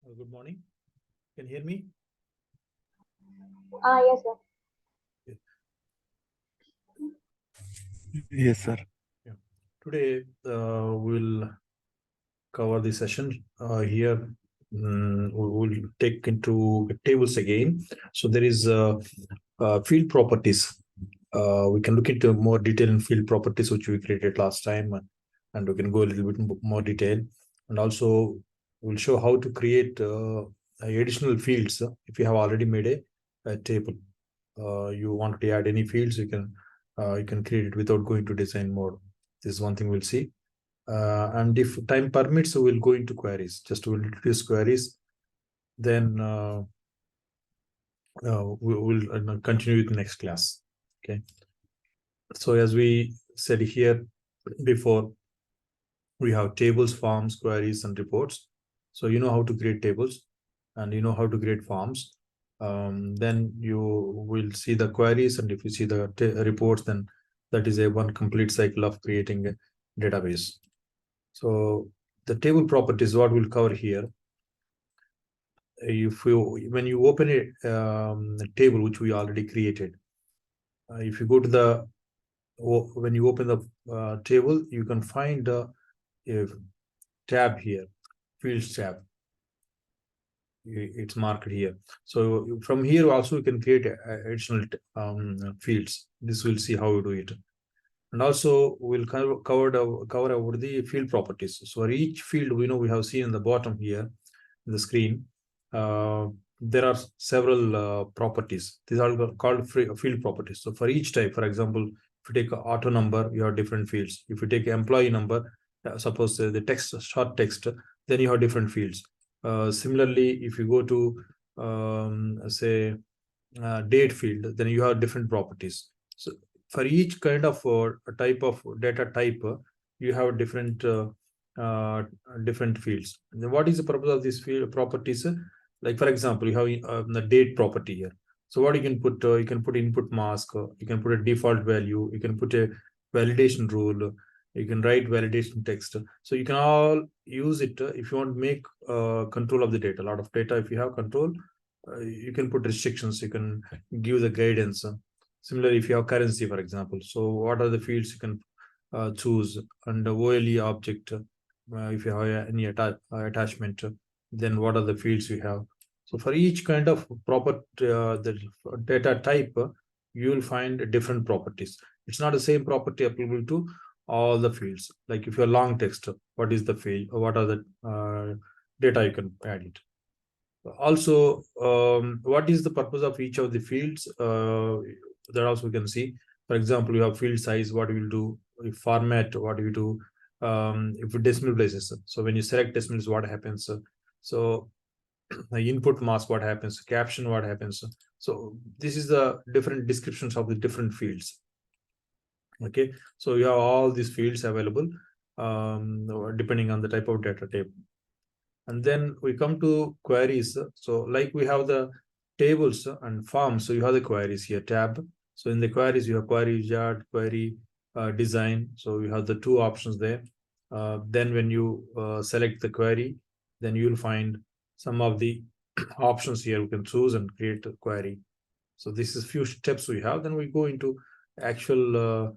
Good morning. Can you hear me? Yes, sir. Yes, sir. Yeah. Today we'll cover the session here. We'll take into tables again. So there is field properties. We can look into more detail in field properties which we created last time, and we can go a little bit more detail. And also we'll show how to create additional fields if you have already made a table. You want to add any fields, you can create it without going to design mode. This is one thing we'll see. And if time permits, we'll go into queries. Just we'll introduce queries. Then we will continue with the next class. Okay. So as we said here before, we have tables, forms, queries, and reports. So you know how to create tables, and you know how to create forms. Then you will see the queries, and if you see the reports, then that is a one complete cycle of creating a database. So the table properties, what we'll cover here. If you when you open a table which we already created, if you go to the when you open the table, you can find a tab here, fields tab. It's marked here. So from here also you can create additional fields. This we'll see how you do it. And also we'll cover over the field properties. So for each field, we know we have seen in the bottom here in the screen, there are several properties. These are called field properties. So for each type, for example, if you take auto number, you have different fields. If you take employee number, suppose the text, short text, then you have different fields. Similarly, if you go to say date field, then you have different properties. So for each kind of type of data type, you have different different fields. And then what is the purpose of these field properties? Like for example, you have the date property here. So what you can put input mask, you can put a default value, you can put a validation rule, you can write validation text. So you can all use it if you want to make control of the data. A lot of data, if you have control, you can put restrictions, you can give the guidance. Similarly, if you have currency, for example, so what are the fields you can choose? And the OLE object, if you have any attachment, then what are the fields you have? So for each kind of the data type, you will find different properties. It's not the same property applicable to all the fields. Like if you're long text, what is the field? What are the data you can add it? Also, what is the purpose of each of the fields? That also we can see. For example, you have field size, what you will do, if format, what you do, if decimal places. So when you select decimals, what happens? So the input mask, what happens? Caption, what happens? So this is the different descriptions of the different fields. Okay, so you have all these fields available depending on the type of data type. And then we come to queries. So like we have the tables and forms, so you have the queries here tab. So in the queries, you have query wizard, query design. So you have the two options there. Then when you select the query, then you'll find some of the options here. You can choose and create a query. So this is few steps we have. Then we go into actual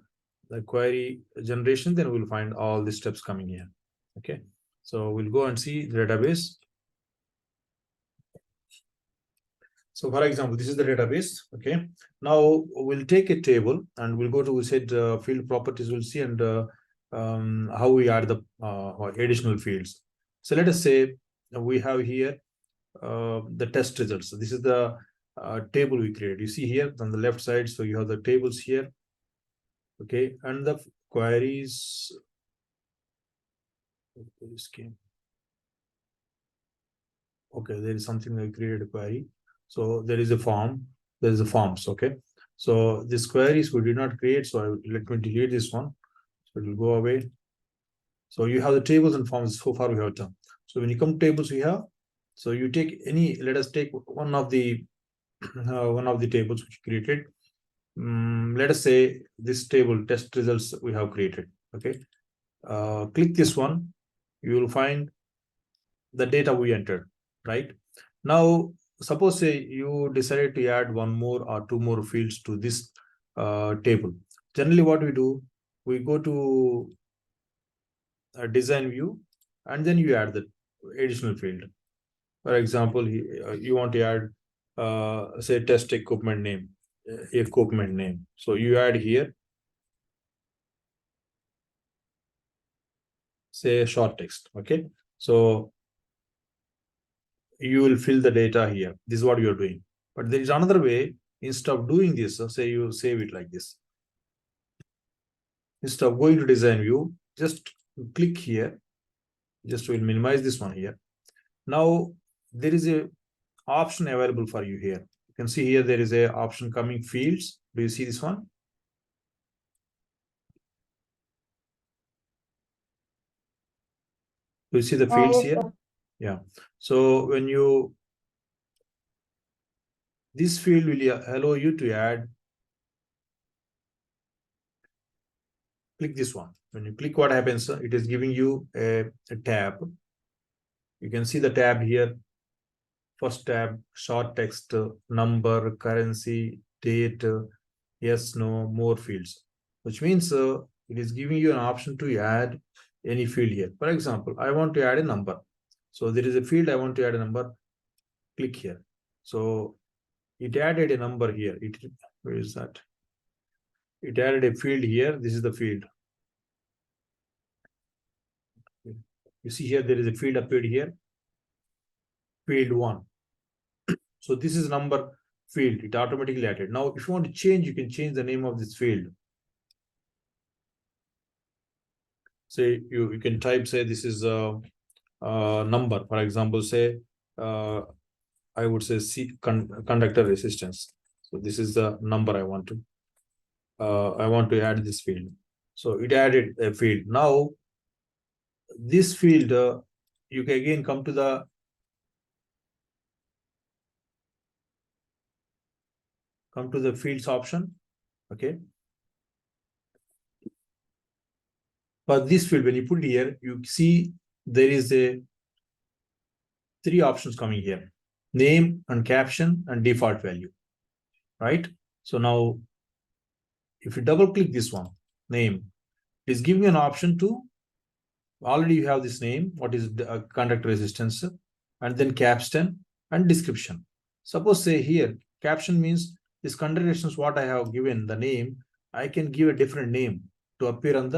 the query generation. Then we'll find all the steps coming here. Okay. So we'll go and see the database. So for example, this is the database. Okay. Now we'll take a table and we'll go to, we said field properties, we'll see, and how we add the additional fields. So let us say we have here the test results. So this is the table we created. You see here on the left side. So you have the tables here. Okay. And the queries. Okay, there is something like created a query. So there is a form, there is a forms. Okay, so this queries we did not create, so let me delete this one, so it will go away. So you have the tables and forms. So far we have done. So when you come to tables, we have, so you take any, let us take one of the tables which you created. Let us say this table test results we have created. Okay, click this one, you will find the data we entered, right? Now, suppose say you decided to add one more or two more fields to this table. Generally, what we do, we go to a design view, and then you add the additional field. For example, you want to add, say, test equipment name. So you add here, say, short text. Okay. So you will fill the data here. This is what you're doing. But there is another way. Instead of doing this, say you save it like this. Instead of going to design view, just click here. Just will minimize this one here. Now there is a option available for you here. You can see here there is a option coming fields. Do you see this one? Do you see the fields here? Yeah. So when you, this field will allow you to add, click this one. When you click, what happens? It is giving you a tab. You can see the tab here. First tab, short text, number, currency, date, yes, no, more fields, which means it is giving you an option to add any field here. For example, I want to add a number. So there is a field, I want to add a number. Click here. So it added a number here. Where is that? It added a field here. This is the field. You see here, there is a field appeared here. Field 1. So this is number field. It automatically added. Now, if you want to change, you can change the name of this field. Say you can type, say this is a number. For example, say I would say conductor resistance. So this is the number I want to add this field. So it added a field. Now this field, you can again come to the fields option. Okay. But this field, when you put it here, you see there is a 3 options coming here: name and caption and default value, right? So now if you double click this one, name, it is giving you an option to, already you have this name, what is conductor resistance, and then caption and description. Suppose say here, caption means this conductor resistance, what I have given the name, I can give a different name to appear on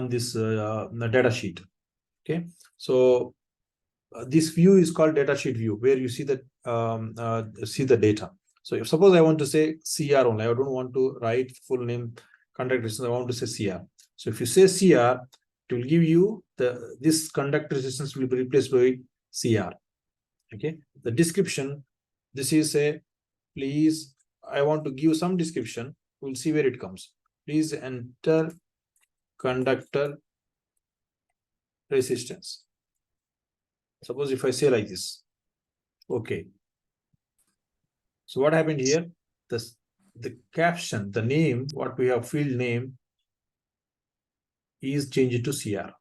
this the data sheet. Okay. So this view is called datasheet view, where you see the data. So if suppose I want to say CR only, I don't want to write full name conductor resistance, I want to say CR. So if you say CR, it will give you this conductor resistance will be replaced by CR. Okay. The description, this is a, please, I want to give some description. We'll see where it comes. Please enter conductor resistance. Suppose if I say like this, okay. So what happened here? The caption, the name, what we have field name is changed to CR.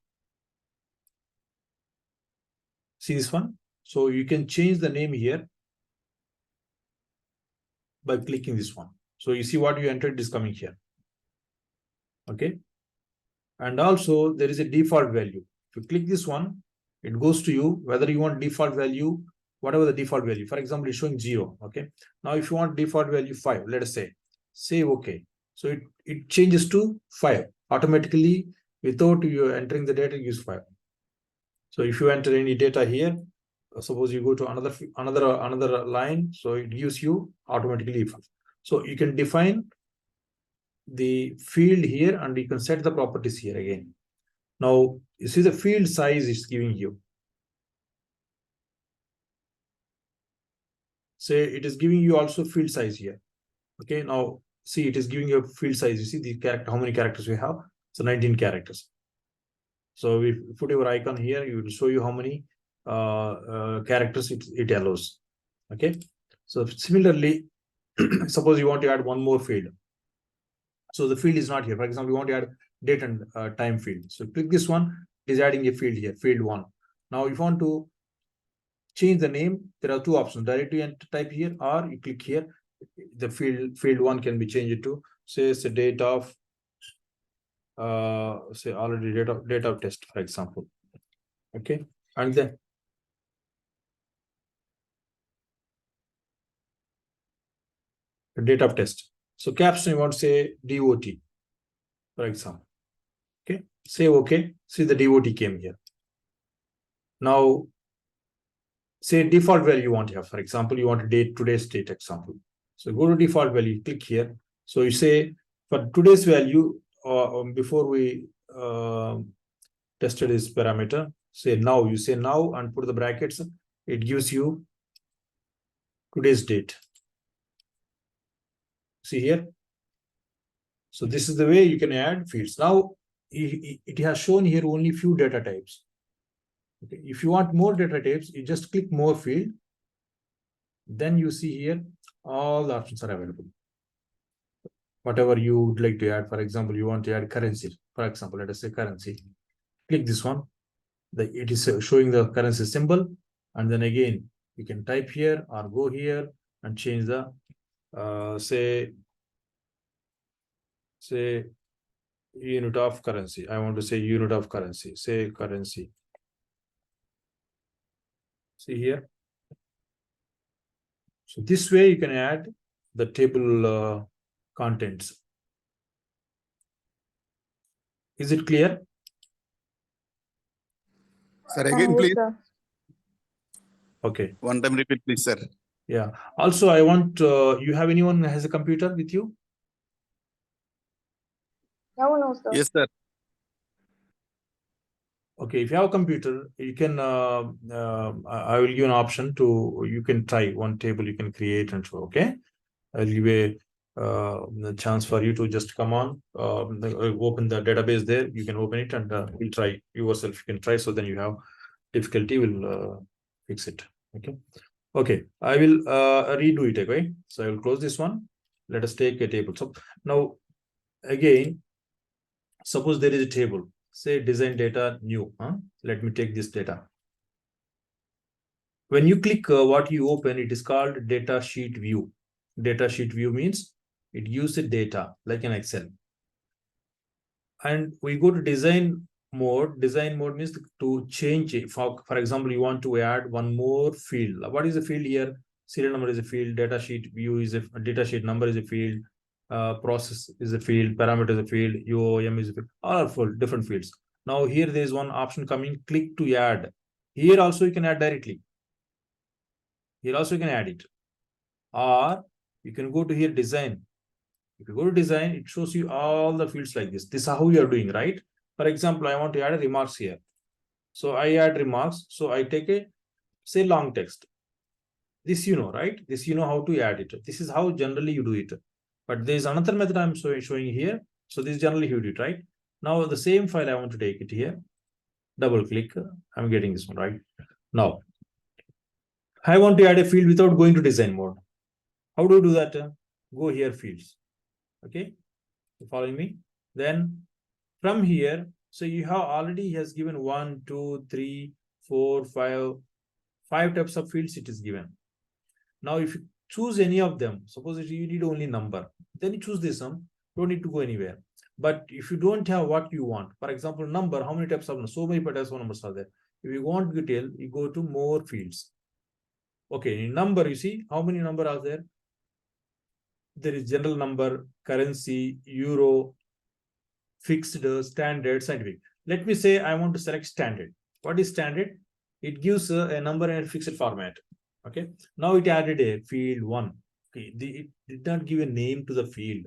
See this one? So you can change the name here by clicking this one. So you see what you entered is coming here. Okay. And also there is a default value. If you click this one, it goes to you whether you want default value, whatever the default value. For example, it's showing 0. Okay. Now if you want default value 5, let us say okay. So it changes to 5 automatically without you entering the data. Use 5. So if you enter any data here, suppose you go to another line, so it gives you automatically 5. So you can define the field here and you can set the properties here again. Now you see the field size is giving you. Say it is giving you also field size here. Okay, now see it is giving you a field size. You see the character, how many characters we have? So 19 characters. So if you put your icon here, it will show you how many characters it allows. Okay. So similarly, suppose you want to add one more field. So the field is not here. For example, you want to add date and time field. So click this one. It is adding a field here, field 1. Now if you want to change the name, there are two options: directly enter type here, or you click here. The field one can be changed to say it's a date of say already date of test, for example. Okay, and then the date of test. So caption you want to say DOT, for example. Okay, say okay. See the DOT came here. Now say default value you want to have. For example, you want a date, today's date example. So go to default value, click here. So you say for today's value, before we tested this parameter, say now, you say now and put the brackets, it gives you today's date. See here. So this is the way you can add fields. Now it has shown here only few data types. Okay. If you want more data types, you just click more field. Then you see here all the options are available. Whatever you would like to add. For example, you want to add currency. For example, let us say currency. Click this one. It is showing the currency symbol. And then again, you can type here or go here and change the say unit of currency. I want to say unit of currency. Say currency. See here. So this way you can add the table contents. Is it clear? Sir, again, please. Sir. Okay. One time repeat, please, sir. Yeah. Also, I want you have anyone who has a computer with you? No, sir. Yes, sir. Okay, if you have a computer, you can. I will give you an option to. You can try one table. You can create and show. Okay, I'll give a chance for you to just come on. Open the database there. You can open it and you'll try yourself. You can try. So then you have difficulty. We'll fix it. Okay. Okay, I will redo it. Okay, so I will close this one. Let us take a table. So now again, suppose there is a table. Say design data new. Let me take this data. When you click what you open, it is called datasheet view. Datasheet view means it uses data like an Excel. And we go to design mode. Design mode means to change it. For example, you want to add one more field. What is the field here? Serial number is a field. Datasheet view is a datasheet number is a field. Process is a field. Parameter is a field. UOM is a field. All are full different fields. Now here there is one option coming. Click to add. Here also you can add directly. Here also you can add it. Or you can go to here design. If you go to design, it shows you all the fields like this. This is how you are doing, right? For example, I want to add a remarks here. So I add remarks. So I take a, say, long text. This you know, right? This you know how to add it. This is how generally you do it. But there is another method I'm showing here. So this is generally you do it, right? Now the same file, I want to take it here. Double click. I'm getting this one, right? Now, I want to add a field without going to design mode. How do you do that? Go here, fields. Okay, you following me? Then from here, so you have already has given 1, 2, 3, 4, 5 types of fields it is given. Now, if you choose any of them, suppose if you need only number, then you choose this one. Don't need to go anywhere. But if you don't have what you want, for example, number, how many types of numbers? So many types of numbers are there. If you want detail, you go to more fields. Okay, in number, you see how many number are there? There is general number, currency, euro, fixed, standard, scientific. Let me say I want to select standard. What is standard? It gives a number in a fixed format. Okay. Now it added a field 1. Okay. It did not give a name to the field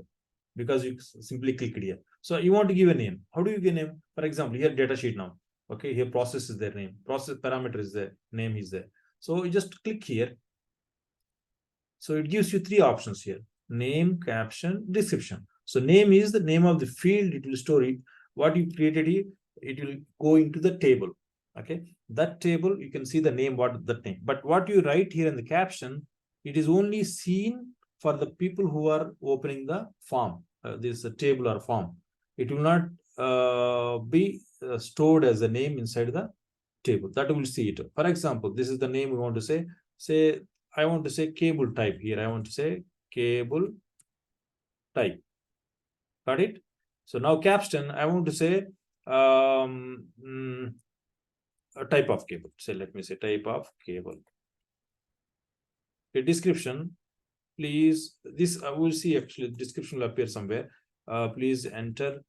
because you simply clicked here. So you want to give a name. How do you give a name? For example, here data sheet now. Okay. Here process is their name. Process parameter is there. Name is there. So you just click here. So it gives you 3 options here: name, caption, description. So name is the name of the field. It will store it. What you created here, it will go into the table. Okay, that table you can see the name, what that name. But what you write here in the caption, it is only seen for the people who are opening the form. This table or form. It will not be stored as a name inside the table that will see it. For example, this is the name we want to say. Say I want to say cable type here. I want to say cable type. Got it? So now capstan, I want to say a type of cable. So let me say type of cable. Okay, description. Please, this I will see actually description will appear somewhere. Please enter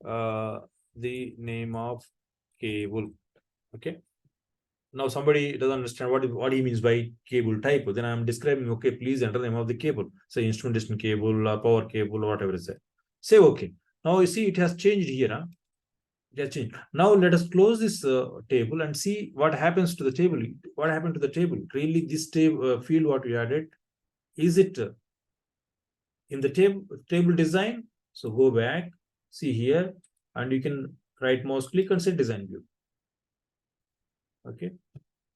the name of cable. Okay. Now somebody doesn't understand what he means by cable type. Then I'm describing, okay, please enter the name of the cable. Say instrumentation cable, power cable, whatever is there. Say okay. Now you see it has changed here. Huh? It has changed. Now let us close this table and see what happens to the table. What happened to the table? Really, this table field what we added, is it in the table design? So go back, see here, and you can right mouse click and say design view. Okay.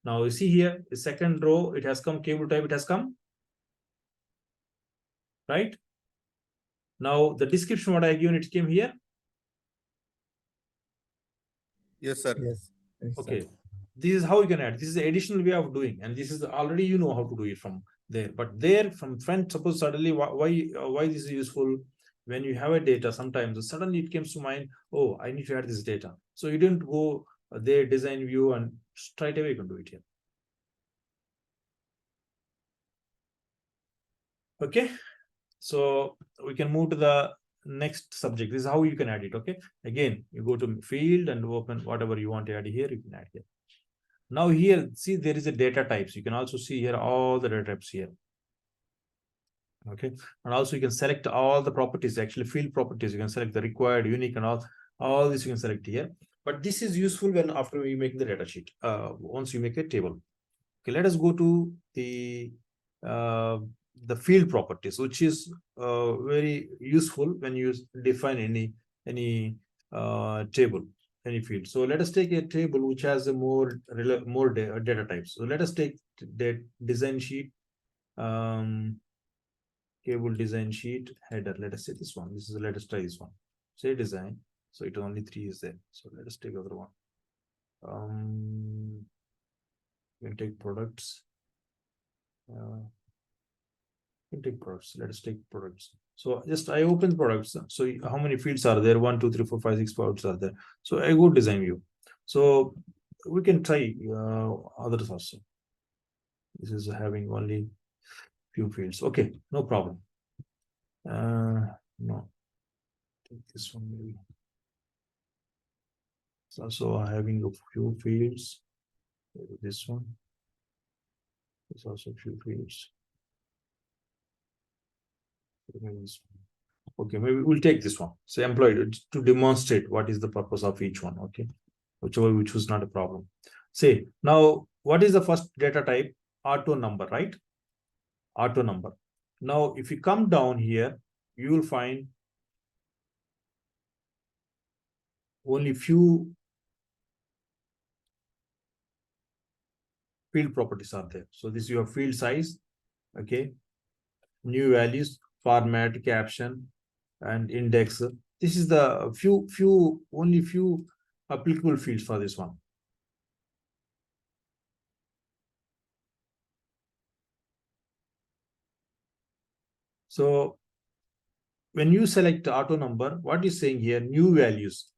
Now you see here, the second row, it has come, cable type, it has come. Right? Now the description what I given, it came here. Yes, sir. Yes. Yes, Okay. sir. This is how you can add. This is the additional way of doing, and this is already you know how to do it from there. But there from front, suppose suddenly why this is useful? When you have a data, sometimes suddenly it comes to mind, oh, I need to add this data. So you didn't go there, design view, and straight away you can do it here. Okay, so we can move to the next subject. This is how you can add it. Okay, again, you go to field and open whatever you want to add here, you can add here. Now here, see, there is a data types. You can also see here all the data types here. Okay, and also you can select all the properties, actually field properties. You can select the required, unique, and all this you can select here. But this is useful when after you make the data sheet. Once you make a table. Okay, let us go to the field properties, which is very useful when you define any table, any field. So let us take a table which has a more data types. So let us take the design sheet, cable design sheet header. Let us say this one. Let us try this one. Say design. So it only 3 is there. So let us take other one. We can take products. Take products. Let us take products. So just I open products. So how many fields are there? 1, 2, 3, 4, 5, 6 products are there. So I go design view. So we can try others also. This is having only few fields. Okay, no problem. No, take this one maybe. It's also having a few fields. Maybe this one. There's also a few fields. Okay, maybe we'll take this one. Say employee to demonstrate what is the purpose of each one. Okay, whichever we choose, not a problem. Say now, what is the first data type? Auto number, right? Auto number. Now, if you come down here, you will find only few field properties are there. So this is your field size. Okay, new values, format, caption, and index. This is the only few applicable fields for this one. So when you select auto number, what is saying here? New values.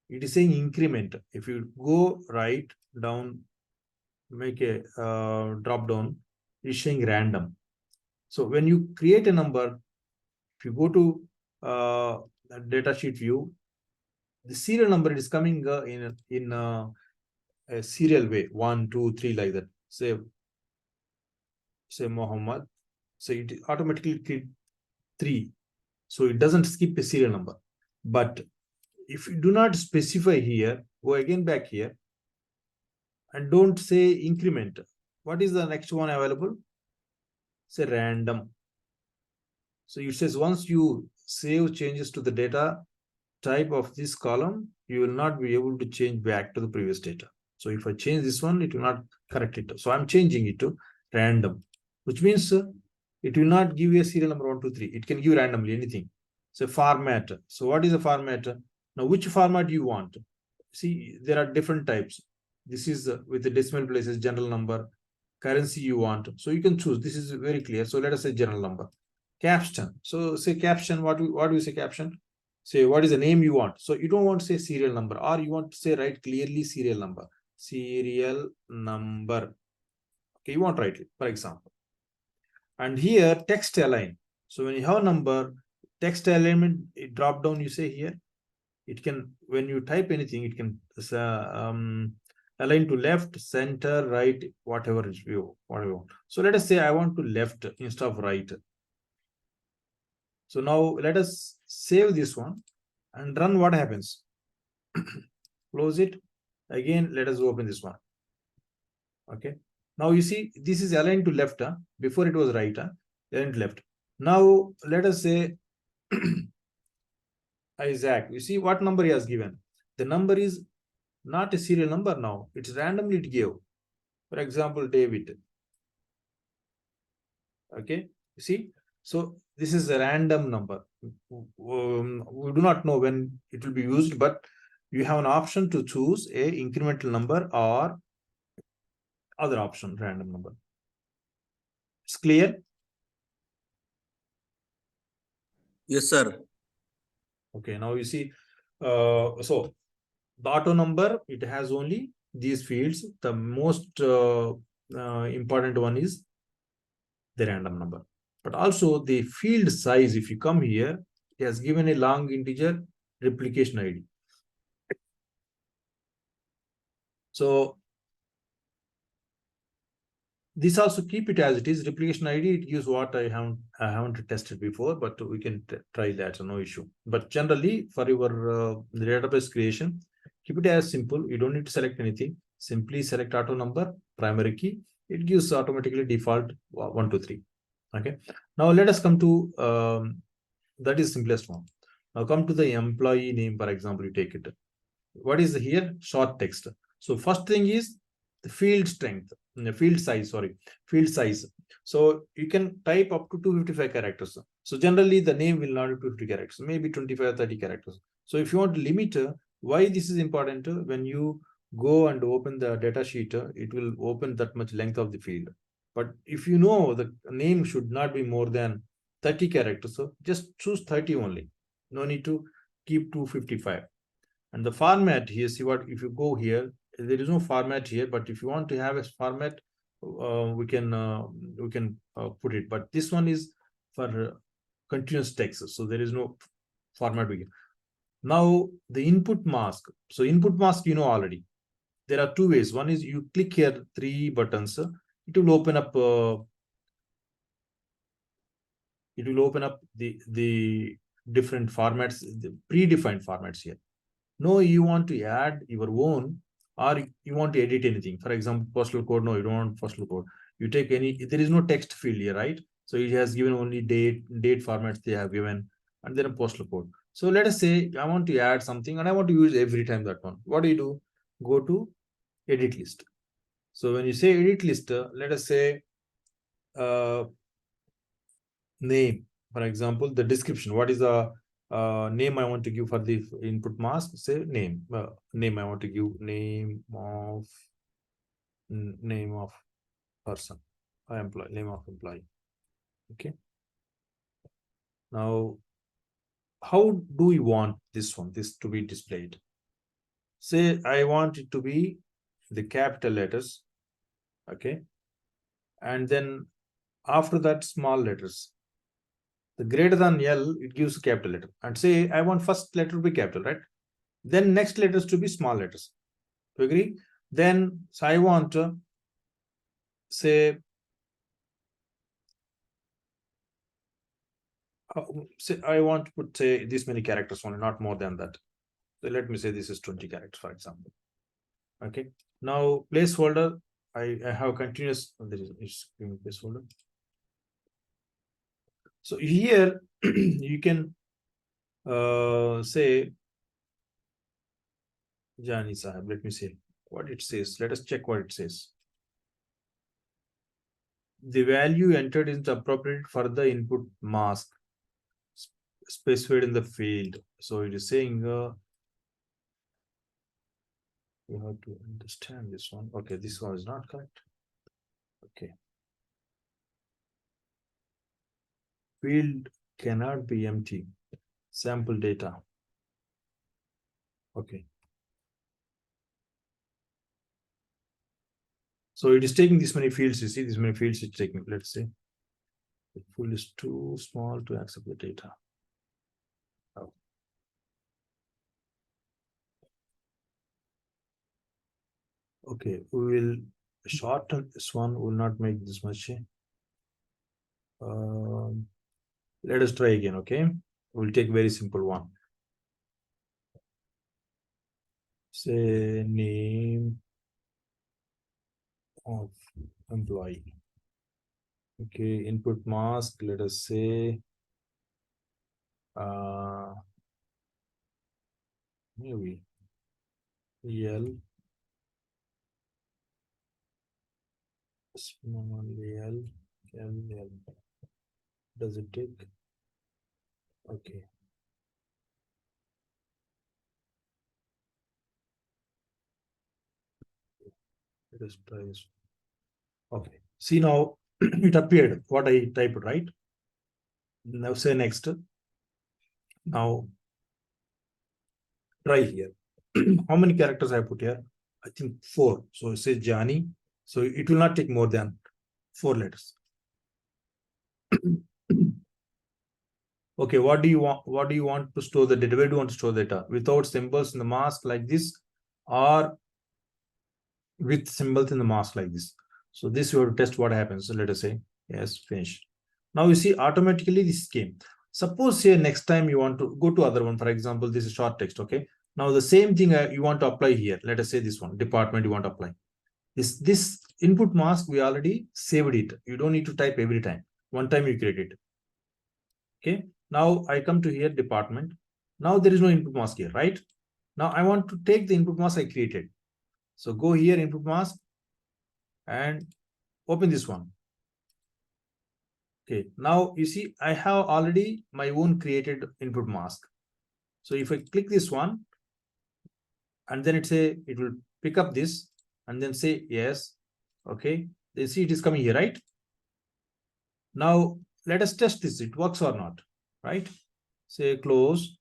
It is saying increment. If you go right down, make a drop down, it's saying random. So when you create a number, if you go to data sheet view, the serial number is coming in a serial way, 1, 2, 3, like that. Say Muhammad. So it automatically create 3. So it doesn't skip a serial number. But if you do not specify here, go again back here and don't say increment. What is the next one available? Say random. So it says once you save changes to the data type of this column, you will not be able to change back to the previous data. So if I change this one, it will not correct it. So I'm changing it to random, which means it will not give you a serial number 1, 2, 3. It can give randomly anything. So format. So what is a format? Now, which format you want? See, there are different types. This is with the decimal places, general number, currency you want. So you can choose. This is very clear. So let us say general number. Caption. So say caption. What do you say caption? Say what is the name you want. So you don't want to say serial number, or you want to say write clearly serial number. Serial number. Okay, you want to write it, for example. And here text align. So when you have a number, text alignment, drop down, you say here, it can, when you type anything, it can align to left, center, right, whatever is you whatever. So let us say I want to left instead of right. So now let us save this one and run. What happens? Close it again. Let us open this one. Okay, now you see this is aligned to left. Before it was right. Aligned to left. Now let us say Isaac. You see what number he has given. The number is not a serial number now. It's randomly it gave. For example, David. Okay, you see. So this is a random number. We do not know when it will be used, but you have an option to choose a incremental number or other option, random number. It's clear? Yes, sir. Okay, now you see, so the auto number, it has only these fields. The most important one is the random number. But also the field size, if you come here, it has given a long integer replication ID. So this also keep it as it is. Replication ID, it gives what I haven't tested before, but we can try that, no issue. But generally for your database creation, keep it as simple. You don't need to select anything. Simply select auto number, primary key. It gives automatically default 1, 2, 3. Okay. Now let us come to that is simplest one. Now come to the employee name, for example, you take it. What is here? Short text. So first thing is the field strength, field size, sorry, field size. So you can type up to 255 characters. So generally the name will not be 250 characters, maybe 25, 30 characters. So if you want to limit, why this is important, when you go and open the data sheet, it will open that much length of the field. But if you know the name should not be more than 30 characters, so just choose 30 only. No need to keep 255. And the format here, see what, if you go here, there is no format here, but if you want to have a format, we can put it. But this one is for continuous text, so there is no format. Now the input mask. So input mask, you know already. There are two ways. One is you click here, 3 buttons. It will open up. It will open up the different formats, the predefined formats here. No, you want to add your own, or you want to edit anything. For example, postal code. No, you don't want postal code. You take any, there is no text field here, right? So it has given only date formats they have given, and then a postal code. So let us say I want to add something and I want to use every time that one. What do? Go to edit list. So when you say edit list, let us say name, for example, the description. What is the name I want to give for the input mask? Say name. Name I want to give name of person, employee, name of employee. Okay. Now, how do we want this to be displayed? Say I want it to be the capital letters. Okay. And then after that, small letters. The greater than L, it gives capital letter. And say I want first letter to be capital, right? Then next letters to be small letters. Do you agree? Then so I want say I want to put, say, this many characters only, not more than that. So let me say this is 20 characters, for example. Okay. Now placeholder, I have continuous. There is placeholder. So here you can say Jani Sahib. Let me see what it says. Let us check what it says. The value entered is appropriate for the input mask specified in the field. So it is saying You have to understand this one. Okay, this one is not correct. Okay. Field cannot be empty. Sample data. Okay. So it is taking this many fields. You see, this many fields it's taking. Let's say the field is too small to accept the data. Oh. Okay, we will shorten this one. Will not make this much. Let us try again. Okay, we'll take very simple one. Say name of employee. Okay, input mask. Let us say maybe L small L L. Does it take? Okay. Let us try this. Okay. See now it appeared what I typed, right? Now say next. Now try here. How many characters I put here? I think 4. So it says Johnny. So it will not take more than 4 letters. Okay, what do you want? What do you want to store the data? Where do you want to store data? Without symbols in the mask like this, or with symbols in the mask like this? So this you have to test what happens. So let us say yes, finish. Now you see automatically this came. Suppose here next time you want to go to other one. For example, this is short text. Okay. Now the same thing you want to apply here. Let us say this one department you want to apply. This input mask we already saved it. You don't need to type every time. One time you create it. Okay. Now I come to here department. Now there is no input mask here, right? Now I want to take the input mask I created. So go here input mask and open this one. Okay. Now you see I have already my own created input mask. So if I click this one and then it will pick up this and then say yes. Okay. You see it is coming here, right? Now let us test this. It works or not, right? Say close.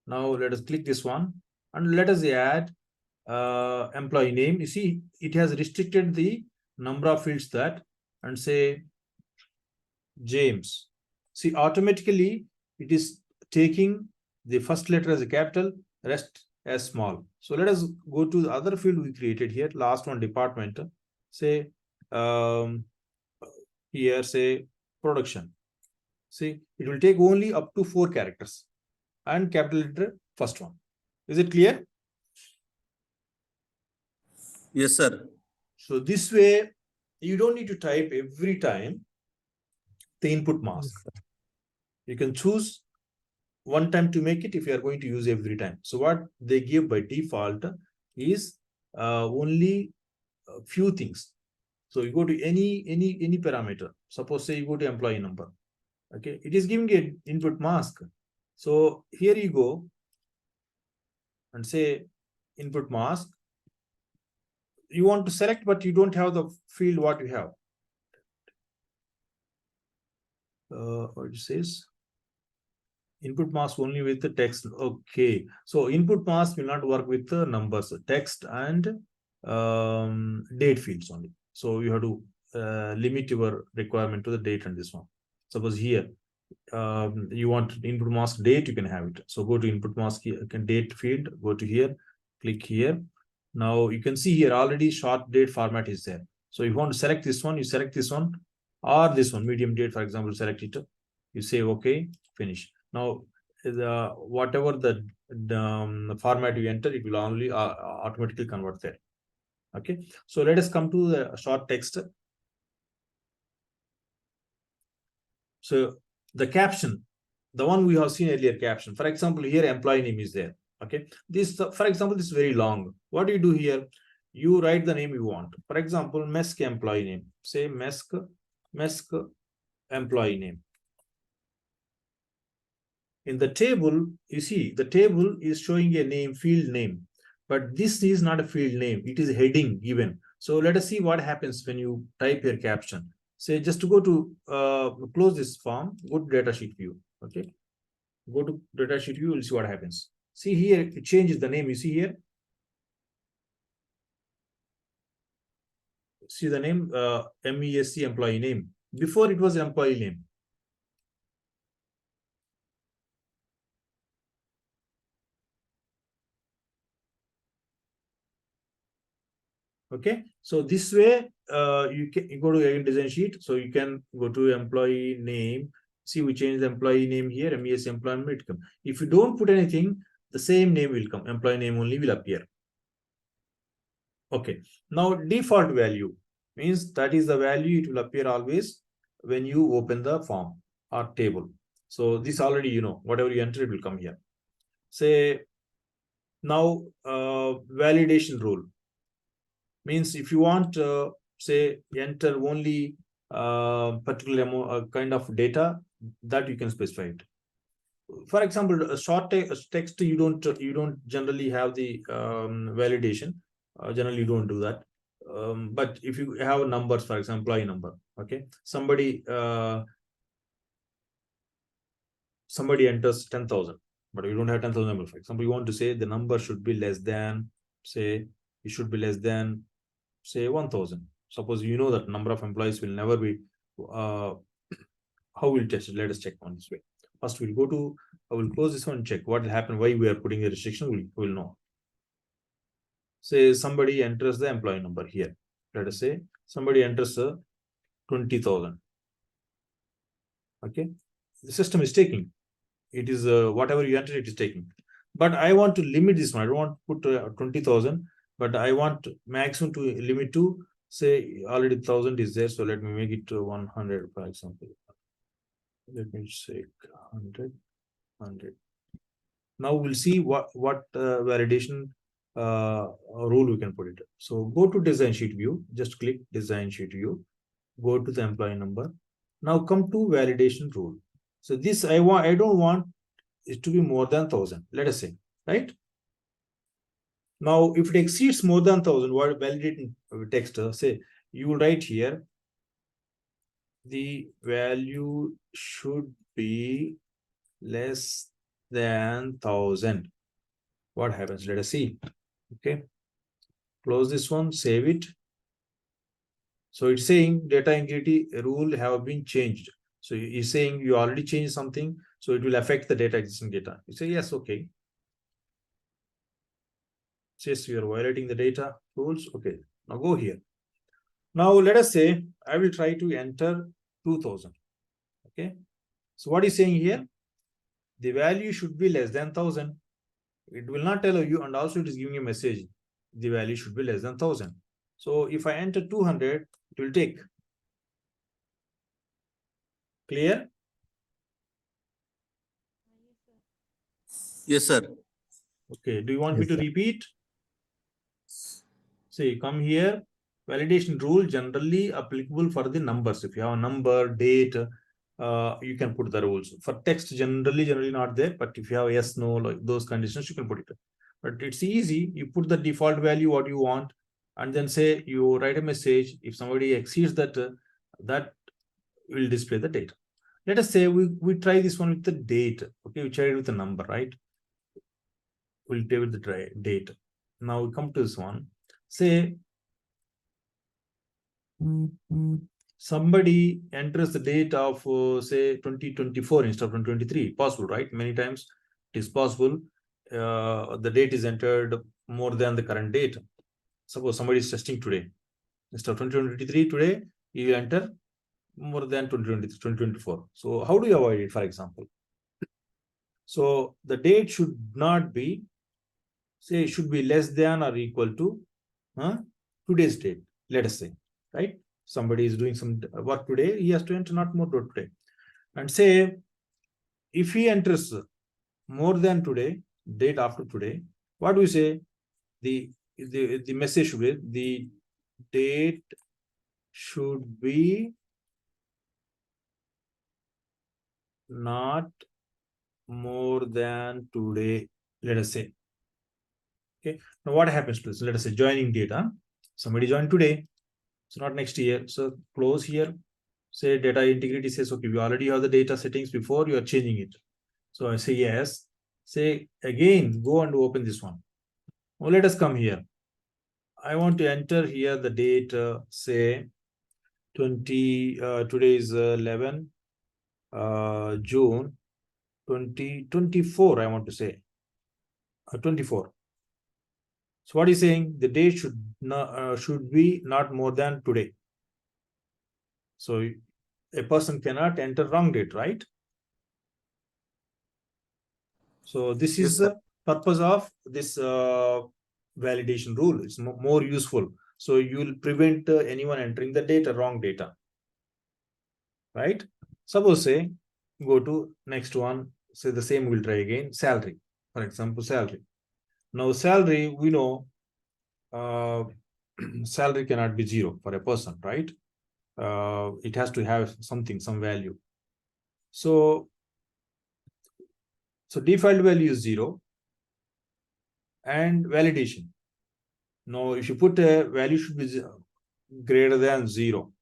Now let us click this one and let us add employee name. You see, it has restricted the number of fields that and say James. See, automatically it is taking the first letter as a capital, rest as small. So let us go to the other field we created here, last one department. Say here, say production. See, it will take only up to 4 characters and capital letter first one. Is it clear? Yes, sir. So this way, you don't need to type every time the input mask. You can choose one time to make it if you are going to use every time. So what they give by default is only a few things. So you go to any parameter. Suppose say you go to employee number. Okay, it is giving an input mask. So here you go and say input mask. You want to select, but you don't have the field what you have. What it says? Input mask only with the text. Okay, so input mask will not work with the numbers, text and date fields only. So you have to limit your requirement to the date and this one. Suppose here you want input mask date, you can have it. So go to input mask here, date field, go to here, click here. Now you can see here already short date format is there. So if you want to select this one, you select this one or this one, medium date, for example, select it. You say okay, finish. Now whatever the format you enter, it will only automatically convert there. Okay, so let us come to the short text. So the caption, the one we have seen earlier, caption. For example, here employee name is there. Okay, this for example, this is very long. What do you do here? You write the name you want. For example, MESC employee name. Say MESC employee name. In the table, you see the table is showing a name, field name. but this is not a field name. It is a heading given. So let us see what happens when you type your caption. Say just to go to close this form, go to datasheet view. Okay, go to datasheet view, you'll see what happens. See here, it changes the name. You see here. See the name MESC employee name. Before it was employee name. Okay, so this way you go to design sheet, so you can go to employee name. See, we change the employee name here, MES employment will come. If you don't put anything, the same name will come. Employee name only will appear. Okay, now default value means that is the value it will appear always when you open the form or table. So this already you know, whatever you enter it will come here. Say now validation rule means if you want say enter only particular kind of data, that you can specify it. For example, a short text, you don't generally have the validation. Generally you don't do that. But if you have numbers, for example, employee number, okay, somebody enters 10,000, but you don't have 10,000 number. For example, you want to say the number should be less than, say it should be less than, say 1,000. Suppose you know that number of employees will never be, how we'll test it? Let us check on this way. First, we'll go to, I will close this one and check what will happen, why we are putting a restriction, we'll know. Say somebody enters the employee number here. Let us say somebody enters 20,000. Okay, the system is taking. It is whatever you enter, it is taking. But I want to limit this one. I don't want to put 20,000, but I want maximum to limit to, say already 1,000 is there. So let me make it to 100, for example. Let me say 100. Now we'll see what validation rule we can put it. So go to design sheet view, just click design sheet view, go to the employee number. Now come to validation rule. So this I don't want it to be more than 1,000, let us say, right? Now if it exceeds more than 1,000, what validating text, say you will write here the value should be less than 1,000. What happens? Let us see. Okay, close this one, save it. So it's saying data integrity rule have been changed. So it's saying you already changed something, so it will affect the data existing data. You say yes, okay. It says you are violating the data rules. Okay, now go here. Now let us say I will try to enter 2,000. Okay, so what is saying here? The value should be less than 1,000. It will not tell you, and also it is giving a message. The value should be less than 1,000. So if I enter 200, it will take. Clear? Yes, sir. Okay, do you want me to repeat? See, come here. Validation rule generally applicable for the numbers. If you have a number, date, you can put the rules. For text, generally not there. But if you have yes, no, like those conditions, you can put it. But it's easy. You put the default value what you want, and then say you write a message. If somebody exceeds that, that will display the data. Let us say we try this one with the date. Okay, we try it with the number, right? We'll take with the date. Now we come to this one. Say somebody enters the date of say 2024 instead of 2023. Possible, right? Many times it is possible. The date is entered more than the current date. Suppose somebody is testing today. Instead of 2023 today, you enter more than 2024. So how do you avoid it, for example? So the date should not be, say, should be less than or equal to today's date, let us say, right? Somebody is doing some work today, he has to enter not more today. And say, if he enters more than today, date after today, what do we say? The message should be, the date should be not more than today, let us say. Okay. Now what happens to this? Let us say joining data. Somebody joined today. So not next year. So close here. Say data integrity says, okay, we already have the data settings before you are changing it. So I say yes. Say again, go and open this one. Now let us come here. I want to enter here the date, say 20, today is 11 June 2024, I want to say 24. So what is saying? The date should be not more than today. So a person cannot enter wrong date, right? So this Yes, is sir. the purpose of this validation rule. It's more useful. So you will prevent anyone entering the data, wrong data, right? Suppose say, go to next one, say the same, we'll try again, salary. For example, salary. Now salary, we know salary cannot be zero for a person, right? It has to have something, some value. So default value is 0 and validation. Now, if you put a value should be greater than 0,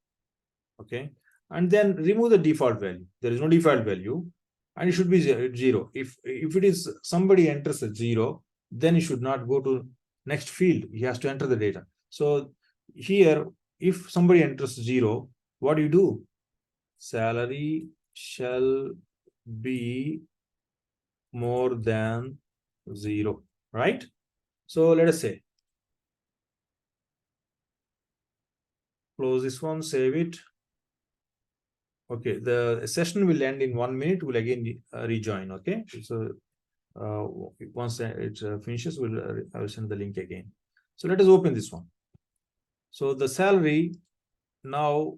okay, and then remove the default value. There is no default value, and it should be 0. If it is somebody enters a 0, then he should not go to next field. He has to enter the data. So here, if somebody enters 0, what do you do? Salary shall be more than 0, right? So let us say, close this one, save it. Okay, the session will end in 1 minute. We'll again rejoin. Okay, so once it finishes, I will send the link again. So let us open this one. So the salary now